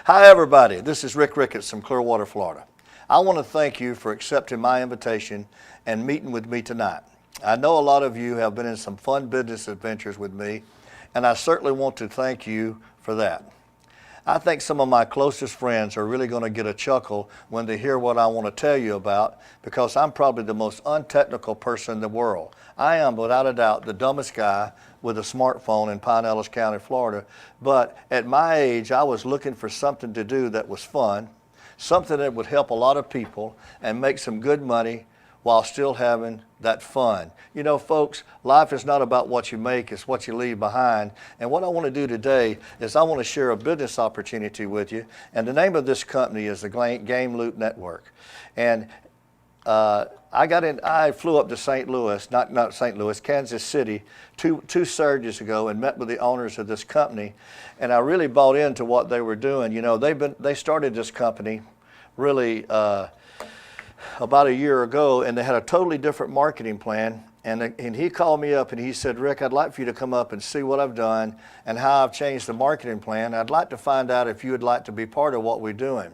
Hi everybody, this is Ricketts from Clearwater, Florida. I want to thank you for accepting my invitation and meeting with me tonight. I know a lot of you have been in some fun business adventures with me, and I certainly want to thank you for that. I think some of my closest friends are really going to get a chuckle when they hear what I want to tell you about, because I'm probably the most untechnical person in the world. I am, without a doubt, the dumbest guy with a smartphone in Pinellas County, Florida. But at my age, I was looking for something to do that was fun, something that would help a lot of people and make some good money while still having that fun. You know, folks, life is not about what you make, it's what you leave behind. And what I want to do today is I want to share a business opportunity with you. And the name of this company is the Game Loot Network. And I flew up to St. Louis, not St. Louis, Kansas City, two Saturdays ago, and met with the owners of this company. And I really bought into what they were doing. You know, they started this company really about a year ago, and they had a totally different marketing plan. And he called me up and he said, Rick, I'd like for you to come up and see what I've done and how I've changed the marketing plan. I'd like to find out if you would like to be part of what we're doing.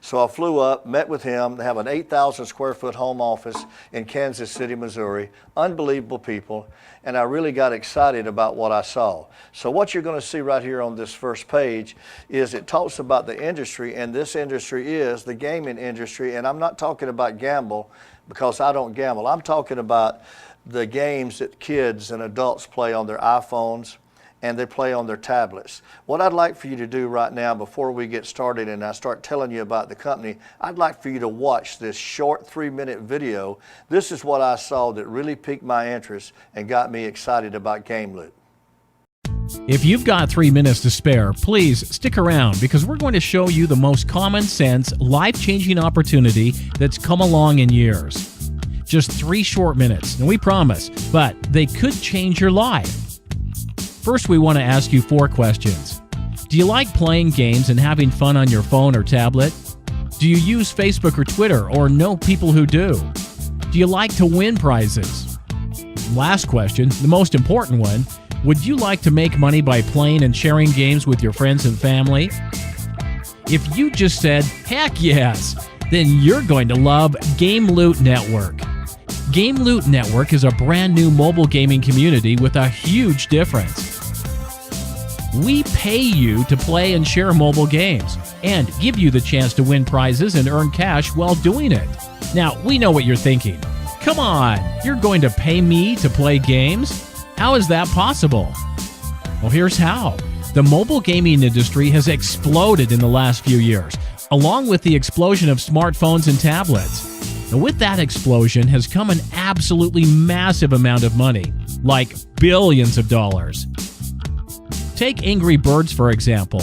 So I flew up, met with him. They have an 8,000 square foot home office in Kansas City, Missouri. Unbelievable people. And I really got excited about what I saw. So what you're going to see right here on this first page is it talks about the industry, and this industry is the gaming industry. And I'm not talking about gamble, because I don't gamble. I'm talking about the games that kids and adults play on their iPhones and they play on their tablets. What I'd like for you to do right now, before we get started and I start telling you about the company, I'd like for you to watch this short 3-minute video. This is what I saw that really piqued my interest and got me excited about Game Loot. If you've got 3 minutes to spare, please stick around, because we're going to show you the most common sense, life-changing opportunity that's come along in years. Just 3 short minutes, and we promise, but they could change your life. First, we want to ask you 4 questions. Do you like playing games and having fun on your phone or tablet? Do you use Facebook or Twitter, or know people who do? Do you like to win prizes? Last question, the most important one, would you like to make money by playing and sharing games with your friends and family? If you just said, heck yes, then you're going to love Game Loot Network. Game Loot Network is a brand new mobile gaming community with a huge difference. We pay you to play and share mobile games and give you the chance to win prizes and earn cash while doing it. Now, we know what you're thinking. Come on, you're going to pay me to play games? How is that possible? Well, here's how. The mobile gaming industry has exploded in the last few years, along with the explosion of smartphones and tablets. And with that explosion has come an absolutely massive amount of money, like billions of dollars. Take Angry Birds, for example.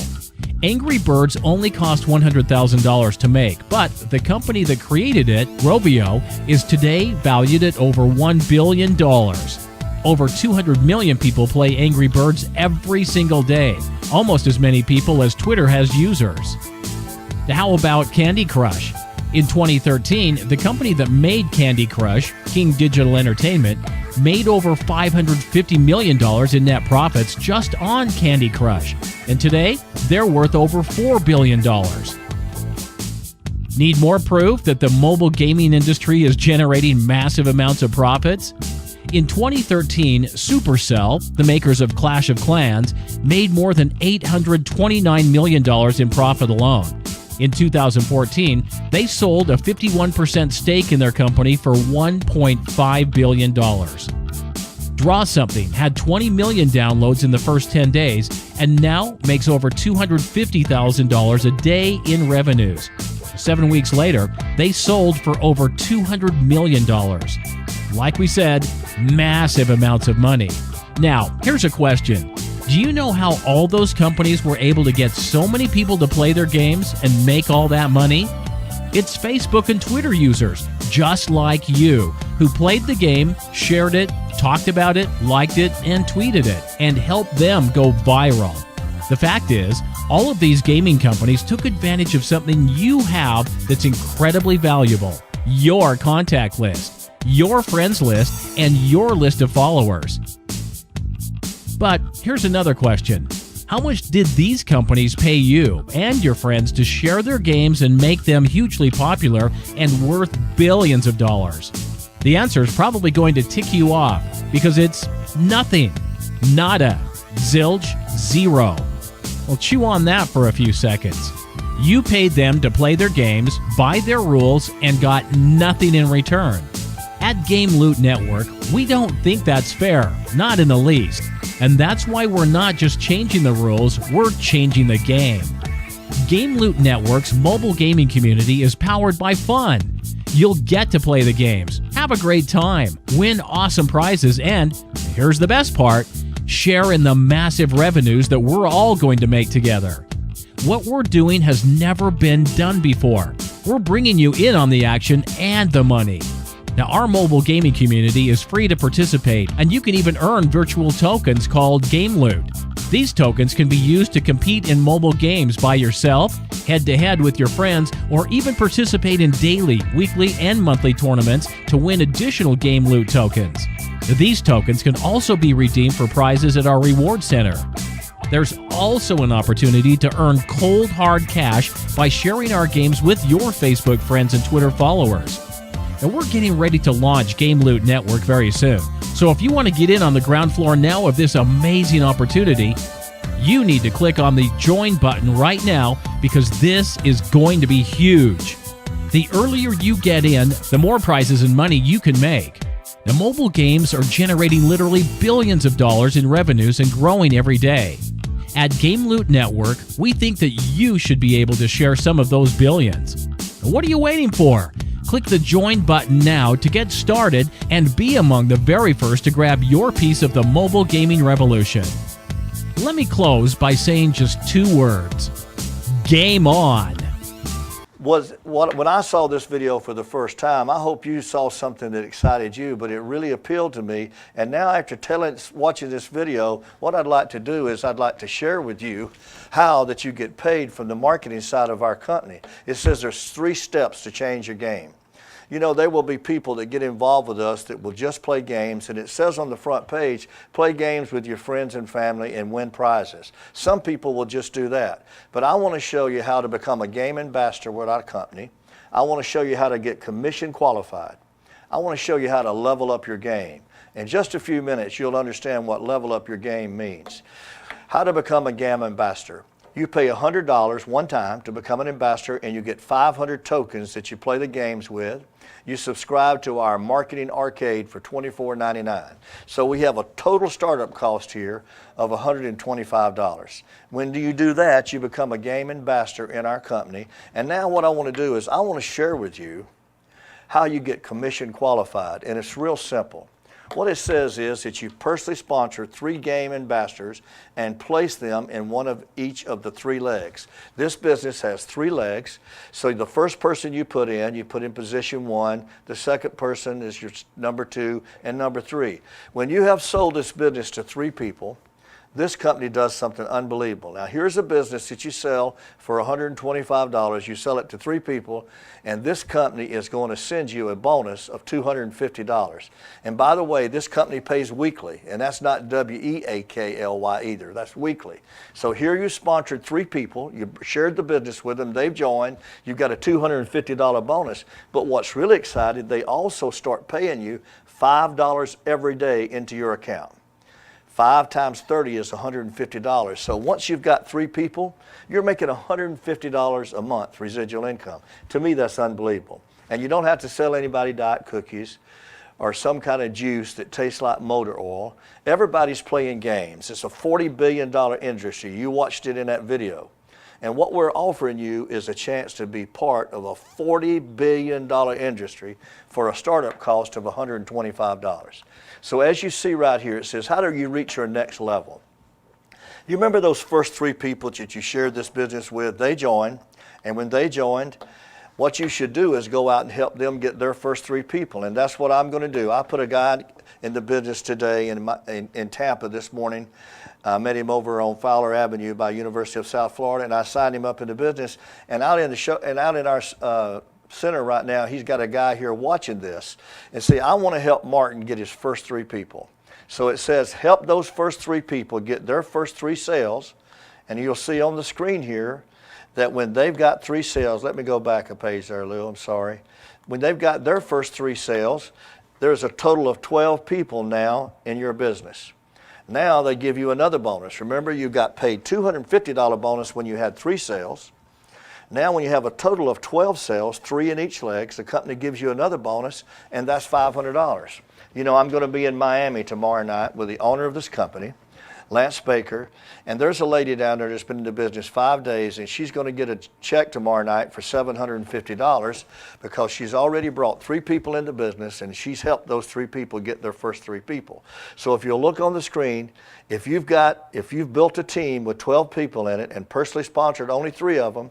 Angry Birds only cost $100,000 to make, but the company that created it, Rovio, is today valued at over $1 billion. Over 200 million people play Angry Birds every single day, almost as many people as Twitter has users. How about Candy Crush? In 2013, the company that made Candy Crush, King Digital Entertainment, made over $550 million in net profits just on Candy Crush. And today, they're worth over $4 billion. Need more proof that the mobile gaming industry is generating massive amounts of profits? In 2013, Supercell, the makers of Clash of Clans, made more than $829 million in profit alone. In 2014, they sold a 51% stake in their company for $1.5 billion. Draw Something had 20 million downloads in the first 10 days and now makes over $250,000 a day in revenues. 7 weeks later, they sold for over $200 million. Like we said, massive amounts of money. Now, here's a question. Do you know how all those companies were able to get so many people to play their games and make all that money? It's Facebook and Twitter users, just like you, who played the game, shared it, talked about it, liked it, and tweeted it, and helped them go viral. The fact is, all of these gaming companies took advantage of something you have that's incredibly valuable: your contact list, your friends list, and your list of followers. But here's another question. How much did these companies pay you and your friends to share their games and make them hugely popular and worth billions of dollars? The answer is probably going to tick you off because it's nothing. Nada. Zilch. Zero. Well, chew on that for a few seconds. You paid them to play their games, buy their rules, and got nothing in return. At Game Loot Network, we don't think that's fair, not in the least. And that's why we're not just changing the rules, we're changing the game. Game Loot Network's mobile gaming community is powered by fun. You'll get to play the games, have a great time, win awesome prizes, and, here's the best part, share in the massive revenues that we're all going to make together. What we're doing has never been done before. We're bringing you in on the action and the money. Now, our mobile gaming community is free to participate, and you can even earn virtual tokens called Game Loot. These tokens can be used to compete in mobile games by yourself, head-to-head with your friends, or even participate in daily, weekly, and monthly tournaments to win additional Game Loot tokens. These tokens can also be redeemed for prizes at our reward center. There's also an opportunity to earn cold, hard cash by sharing our games with your Facebook friends and Twitter followers. And we're getting ready to launch Game Loot Network very soon. So if you want to get in on the ground floor now of this amazing opportunity, you need to click on the Join button right now because this is going to be huge. The earlier you get in, the more prizes and money you can make. Now, mobile games are generating literally billions of dollars in revenues and growing every day. At Game Loot Network, we think that you should be able to share some of those billions. Now, what are you waiting for? Click the Join button now to get started and be among the very first to grab your piece of the mobile gaming revolution. Let me close by saying just two words. Game on! When I saw this video for the first time, I hope you saw something that excited you, but it really appealed to me. And now after watching this video, what I'd like to do is I'd like to share with you how that you get paid from the marketing side of our company. It says there's 3 steps to change your game. You know, there will be people that get involved with us that will just play games, and it says on the front page, play games with your friends and family and win prizes. Some people will just do that. But I want to show you how to become a game ambassador with our company. I want to show you how to get commission qualified. I want to show you how to level up your game. In just a few minutes, you'll understand what level up your game means. How to become a game ambassador. You pay $100 one time to become an ambassador, and you get 500 tokens that you play the games with. You subscribe to our marketing arcade for $24.99. So we have a total startup cost here of $125. When you do that, you become a game ambassador in our company. And now what I want to do is I want to share with you how you get commission qualified, and it's real simple. What it says is that you personally sponsor 3 game ambassadors and place them in one of each of the 3 legs. This business has 3 legs. So the first person you put in position 1. The second person is your number 2 and number 3. When you have sold this business to 3 people, this company does something unbelievable. Now, here's a business that you sell for $125. You sell it to 3 people, and this company is going to send you a bonus of $250. And by the way, this company pays weekly, and that's not W-E-A-K-L-Y either. That's weekly. So here you sponsored 3 people. You shared the business with them. They've joined. You've got a $250 bonus. But what's really exciting, they also start paying you $5 every day into your account. 5 times 30 is $150. So once you've got 3 people, you're making $150 a month residual income. To me, that's unbelievable. And you don't have to sell anybody diet cookies or some kind of juice that tastes like motor oil. Everybody's playing games. It's a $40 billion industry. You watched it in that video. And what we're offering you is a chance to be part of a $40 billion industry for a startup cost of $125. So as you see right here, it says, how do you reach your next level? You remember those first 3 people that you shared this business with? They joined, and when they joined, what you should do is go out and help them get their first 3 people, and that's what I'm going to do. I put a guy in the business today in Tampa this morning. I met him over on Fowler Avenue by University of South Florida, and I signed him up in the business. And out in our center right now, he's got a guy here watching this. And see, I want to help Martin get his first 3 people. So it says help those first 3 people get their first 3 sales. And you'll see on the screen here that when they've got 3 sales, let me go back a page there, Lou, I'm sorry. When they've got their first 3 sales, there's a total of 12 people now in your business. Now they give you another bonus. Remember, you got paid $250 bonus when you had 3 sales. Now when you have a total of 12 sales, 3 in each leg, the company gives you another bonus, and that's $500. You know, I'm going to be in Miami tomorrow night with the owner of this company, Lance Baker, and there's a lady down there that's been in the business 5 days, and she's going to get a check tomorrow night for $750 because she's already brought 3 people into business, and she's helped those 3 people get their first 3 people. So if you'll look on the screen, if you've built a team with 12 people in it and personally sponsored only 3 of them,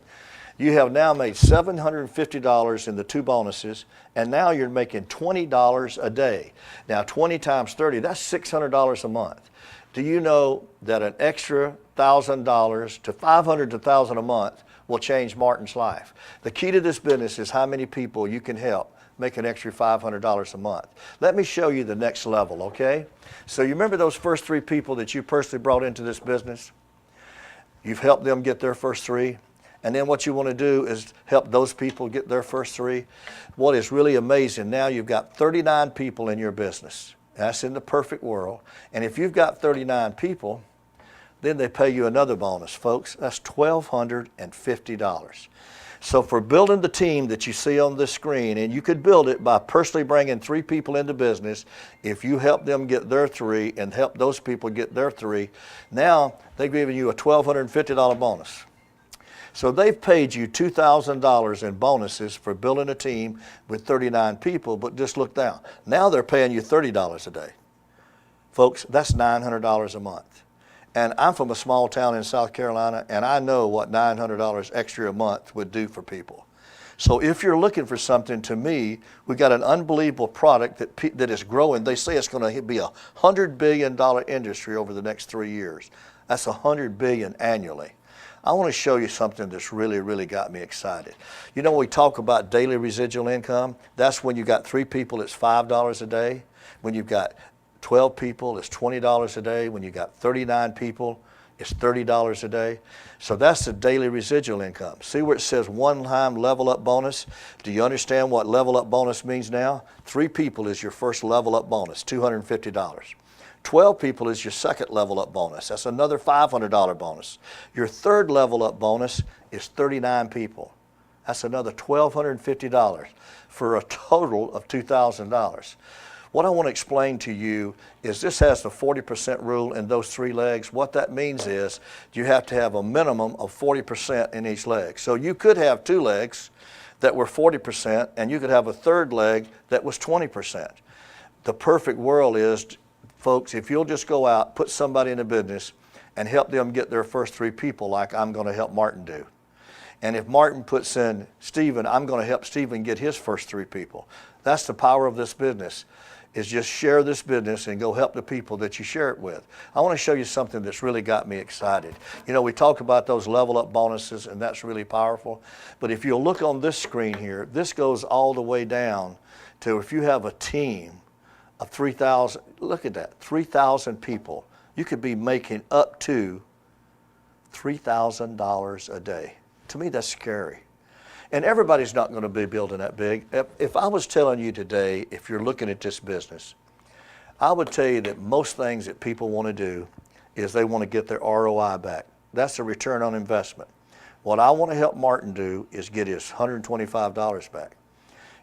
you have now made $750 in the 2 bonuses, and now you're making $20 a day. Now 20 times 30, that's $600 a month. Do you know that an extra $1,000 to $500 to $1,000 a month will change Martin's life? The key to this business is how many people you can help make an extra $500 a month. Let me show you the next level, okay? So you remember those first 3 people that you personally brought into this business? You've helped them get their first 3. And then what you want to do is help those people get their first 3. What is really amazing, now you've got 39 people in your business. That's in the perfect world. And if you've got 39 people, then they pay you another bonus, folks. That's $1,250. So for building the team that you see on this screen, and you could build it by personally bringing 3 people into business, if you help them get their 3 and help those people get their 3, now they're giving you a $1,250 bonus. So they've paid you $2,000 in bonuses for building a team with 39 people, but just look down. Now they're paying you $30 a day. Folks, that's $900 a month. And I'm from a small town in South Carolina, and I know what $900 extra a month would do for people. So if you're looking for something, to me, we've got an unbelievable product that is growing. They say it's going to be a $100 billion industry over the next 3 years. That's $100 billion annually. I want to show you something that's really, really got me excited. You know, when we talk about daily residual income, that's when you got 3 people, it's $5 a day. When you've got 12 people, it's $20 a day. When you got 39 people, it's $30 a day. So that's the daily residual income. See where it says one-time level up bonus? Do you understand what level up bonus means now? 3 people is your first level up bonus, $250. 12 people is your second level up bonus. That's another $500 bonus. Your third level up bonus is 39 people. That's another $1,250 for a total of $2,000. What I want to explain to you is this has the 40% rule in those 3 legs. What that means is you have to have a minimum of 40% in each leg. So you could have 2 legs that were 40%, and you could have a third leg that was 20%. The perfect world is, folks, if you'll just go out, put somebody in a business, and help them get their first 3 people like I'm going to help Martin do. And if Martin puts in Stephen, I'm going to help Stephen get his first 3 people. That's the power of this business, is just share this business and go help the people that you share it with. I want to show you something that's really got me excited. You know, we talk about those level up bonuses, and that's really powerful. But if you'll look on this screen here, this goes all the way down to if you have a team of 3,000, look at that, 3,000 people, you could be making up to $3,000 a day. To me, that's scary. And everybody's not going to be building that big. If I was telling you today, if you're looking at this business, I would tell you that most things that people want to do is they want to get their ROI back. That's a return on investment. What I want to help Martin do is get his $125 back.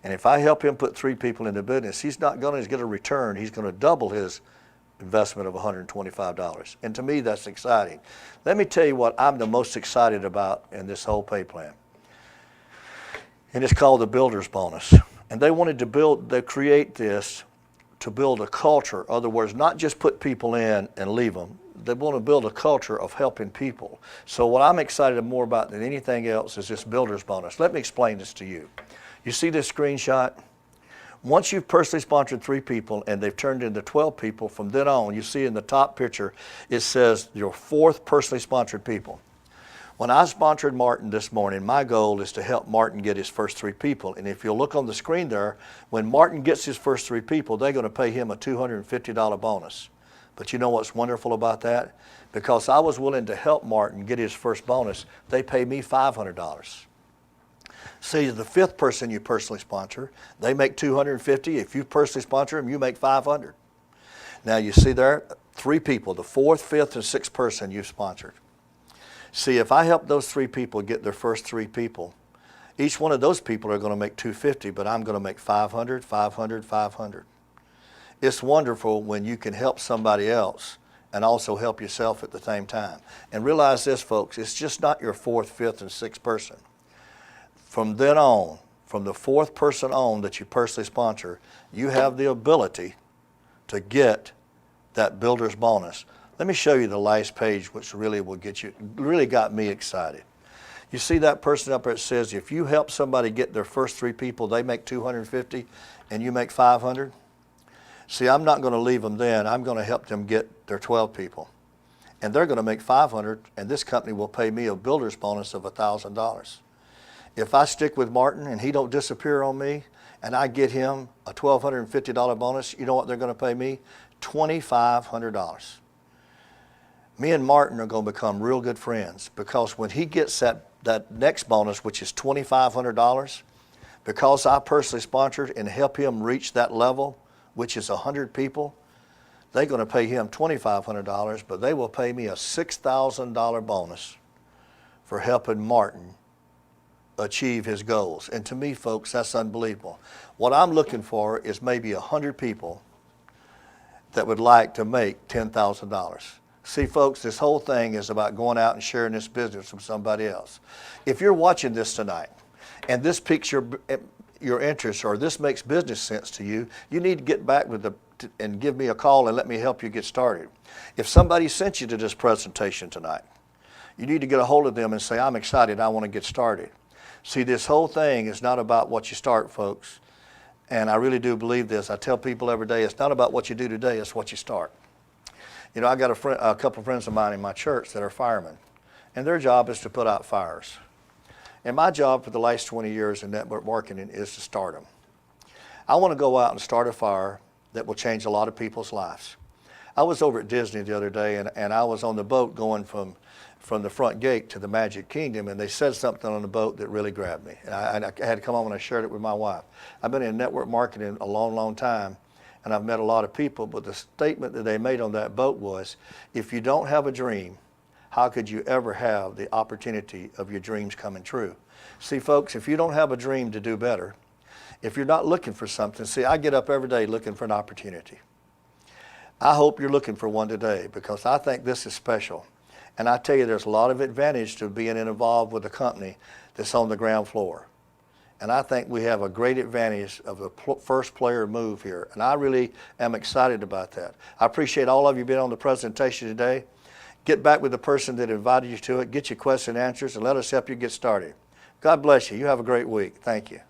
And if I help him put 3 people in the business, he's not going to get a return. He's going to double his investment of $125. And to me, that's exciting. Let me tell you what I'm the most excited about in this whole pay plan. And it's called the Builder's Bonus. And they wanted to create this to build a culture. In other words, not just put people in and leave them. They want to build a culture of helping people. So what I'm excited more about than anything else is this Builder's Bonus. Let me explain this to you. You see this screenshot? Once you've personally sponsored 3 people and they've turned into 12 people, from then on, you see in the top picture, it says your 4th personally sponsored people. When I sponsored Martin this morning, my goal is to help Martin get his first 3 people. And if you'll look on the screen there, when Martin gets his first 3 people, they're going to pay him a $250 bonus. But you know what's wonderful about that? Because I was willing to help Martin get his first bonus, they pay me $500. See, the fifth person you personally sponsor, they make $250. If you personally sponsor them, you make $500. Now you see there, 3 people, the 4th, 5th, and 6th person you've sponsored. See, if I help those 3 people get their first 3 people, each one of those people are going to make $250, but I'm going to make $500, $500, $500. It's wonderful when you can help somebody else and also help yourself at the same time. And realize this, folks, it's just not your 4th, 5th, and 6th person. From then on, from the 4th person on that you personally sponsor, you have the ability to get that builder's bonus. Let me show you the last page, which really will get you, really got me excited. You see that person up there that says, if you help somebody get their first 3 people, they make $250 and you make $500? See, I'm not going to leave them then. I'm going to help them get their 12 people. And they're going to make $500, and this company will pay me a builder's bonus of $1,000. If I stick with Martin and he don't disappear on me, and I get him a $1,250 bonus, you know what they're going to pay me? $2,500. Me and Martin are going to become real good friends, because when he gets that next bonus, which is $2,500, because I personally sponsored and help him reach that level, which is 100 people, they're going to pay him $2,500, but they will pay me a $6,000 bonus for helping Martin achieve his goals. And to me, folks, that's unbelievable. What I'm looking for is maybe 100 people that would like to make $10,000. See, folks, this whole thing is about going out and sharing this business with somebody else. If you're watching this tonight and this piques your interest, or this makes business sense to you, you need to get back with and give me a call and let me help you get started. If somebody sent you to this presentation tonight, you need to get a hold of them and say, I'm excited, I want to get started. See, this whole thing is not about what you start, folks. And I really do believe this. I tell people every day, it's not about what you do today, it's what you start. You know, I got a couple of friends of mine in my church that are firemen, and their job is to put out fires. And my job for the last 20 years in network marketing is to start them. I want to go out and start a fire that will change a lot of people's lives. I was over at Disney the other day, and I was on the boat going from the front gate to the Magic Kingdom, and they said something on the boat that really grabbed me. And I had to come home and I shared it with my wife. I've been in network marketing a long, long time, and I've met a lot of people, but the statement that they made on that boat was, if you don't have a dream, how could you ever have the opportunity of your dreams coming true? See, folks, if you don't have a dream to do better, if you're not looking for something, see, I get up every day looking for an opportunity. I hope you're looking for one today, because I think this is special. And I tell you, there's a lot of advantage to being involved with a company that's on the ground floor. And I think we have a great advantage of the first player move here. And I really am excited about that. I appreciate all of you being on the presentation today. Get back with the person that invited you to it. Get your question and answers, and let us help you get started. God bless you. You have a great week. Thank you.